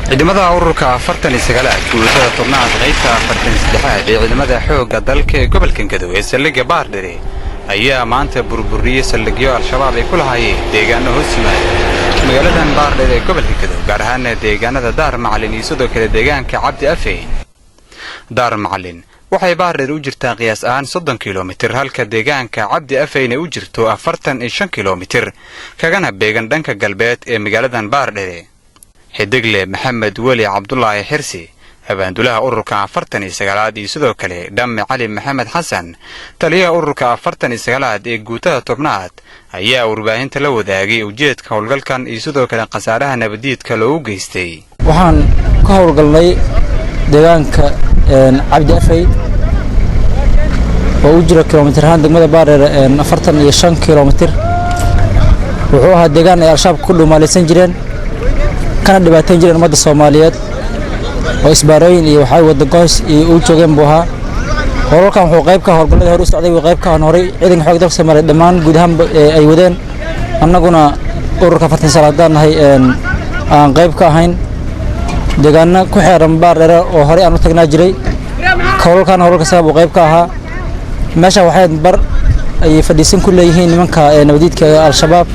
ciidamada ururka 49 guutada tobnaad qaybta 43 ee ciidamada xoogga dalka ee gobolka Gadow ee saldhigga Baardhire ayaa maanta burburiyay saldhigyo al-shabaab ay ku lahaayeen deegaano hoos yimaada magaaladan Baardhire ee gobolka Gadow gaar ahaan deegaanada Daar Macalin iyo sidoo kale deegaanka Cabdi Afey. Daar Macalin waxay Baardhire u jirtaa qiyaas ahaan 30 kiiloomitir halka deegaanka Cabdi Afeyna u jirto 45 kiiloomitir kagana beegan dhanka galbeed ee magaaladan Baardhire. xidigle Maxamed Wali Cabdullaahi Xirsi abaandulaha ururka 49 iyo sidoo kale Dhamme Cali Maxamed Xasan taliyaha ururka 49 ee guutada tobnaad ayaa warbaahinta la wadaagay ujeedka howlgalkan iyo sidoo kale qasaaraha nabadiidka loo geystay. waxaan ka howlgalnay deegaanka Cabdi Afey oo u jira kiiloomitir ahaan degmada Baardhire 45 kiiloomitir wuxuu ahaa deegaan ay al-shabaab ku dhumaalaysan jireen kana dhibaateyn jireen ummadda Soomaaliyeed oo isbaarooyin iyo waxa wada goos iyo u joogeen buuha howlkan wuxuu qayb ka howlgalay hor u socday qayb ka horay ciidanka xoogga dalka Soomaaliyeed dhamaan guud ahaan ay wadeen annaguna ururka 49 nahay aan qayb ka ahayn deegaanna ku xeeran Baardhire oo hore aan u tagnaa jiray howlka sabab qayb ka ahaa meesha waxay bar ay fadhiisan ku leeyihiin nimanka nabadiidka al-shabaab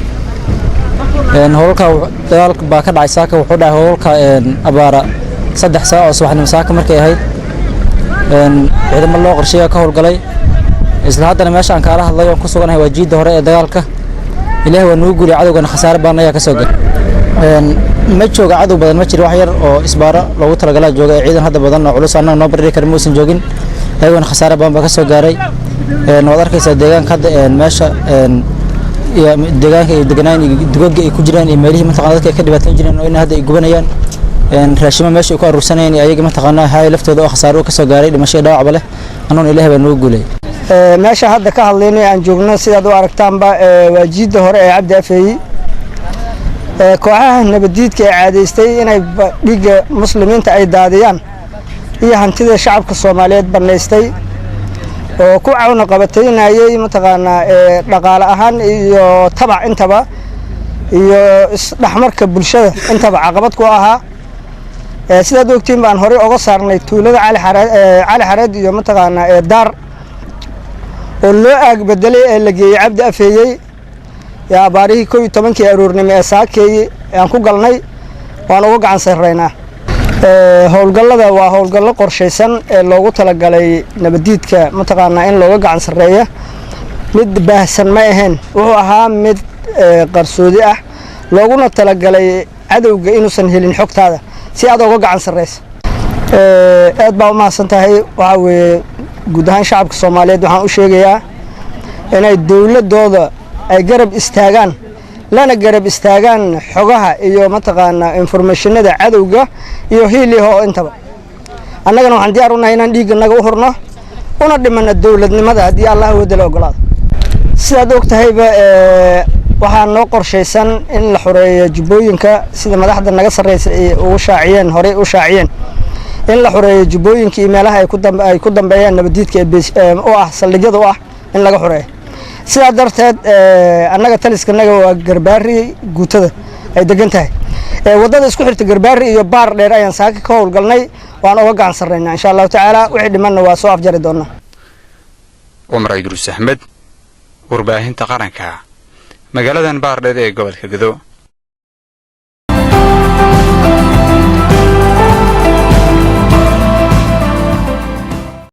howlka dagaalka baa ka dhacay saaka wuxuu dhacay howlka abaara 3 saac oo subaxnimo saaka markay ahayd ciidamo loo qorsheeyay ka howlgalay isla haddana meesha aan kala hadlayo ku suganahay wajiida hore ee dagaalka ilaahay waa noo guulay cadawgana khasaare baan ayaa ka soo galay ma jooga cadow badan ma jiro wax yar oo isbaara loogu talagalay jooga ciidan hadda badan oo culus annaga noo bari kar muusan joogin ayagana khasaare baan ka soo gaaray waad arkaysaa deegaanka hadda meesha iyo deegaanka iyo deegaanka dugaga ay ku jiraan iyo meelihii mataqaanada dadka ka dhibaateyn jireen oo in hadda ay gubanayaan raashimo meesha ku arursanayeen ayaga mataqaanaa hay laftooda oo khasaaro ka soo gaaray dhimasho dhaawacba leh anoo ilaahay baa noo guulay meesha hadda ka hadlaynay aan joogno sidaad u aragtaanba wajiida hore ee Cabdi Afey kooxaha nabadiidka ee caadaystay inay dhiga muslimiinta ay daadiyaan iyo hantida shacabka Soomaaliyeed banaystay oo ku caawna qabateynayay mataqaanaa dhaqaale ahaan iyo tabac intaba iyo isdhaxmarka bulshada intaba caqabad ku ahaa sidaad ogtiin baan hore uga saarnay tuulada Cali Xareed iyo mataqaanaa Daar oo loo aag bedelay ee la geeyay Cabdi Afey yaa baarihi 12 aroornimo ee saakay aan ku galnay waan uga gacan sareynaa howlgallada waa howlgallo qorsheysan ee loogu talagalay nabadiidka mataqaanaa in looga gacan sareeyo mid baahsan ma ahayn wuxuu ahaa mid qarsoodi ah looguna talagalay cadawga inuusan helin xogtaada si aad uga gacan sareyso aad baa u mahadsantahay waxa weeye guud ahaan shacabka Soomaaliyeed waxaan u sheegayaa inay dawladooda ay garab istaagaan lana garab istaagaan xogaha iyo mataqaanaa informationada cadawga iyo hiiliho intaba annagana waxaan diyaar u nahay inaan dhiiganaga u horno una dhimano dawladnimada haddii Allah wadala ogolaado sidaad ogtahayba waxaan noo qorsheysan in la xoreeyo jubbooyinka sida madaxda naga sareysa ay ugu shaaciyeen hore u shaaciyeen in la xoreeyo jubbooyinka meelaha ay ku dambeeyaan nabadiidka oo ah saldhigyada oo ah in laga xoreeyo sidaa darteed annaga taliskanaga waa Garbaari guutada ay degan tahay wadada isku xirta Garbaari iyo Baardhire ayaan saaka ka howlgalnay waan uga gacan sareynaa insha Allah taala wixii dhimanna waa soo afjari doonaa. Umar Idris Ahmed warbaahinta qaranka magaaladan Baardhire ee gobolka Gadow.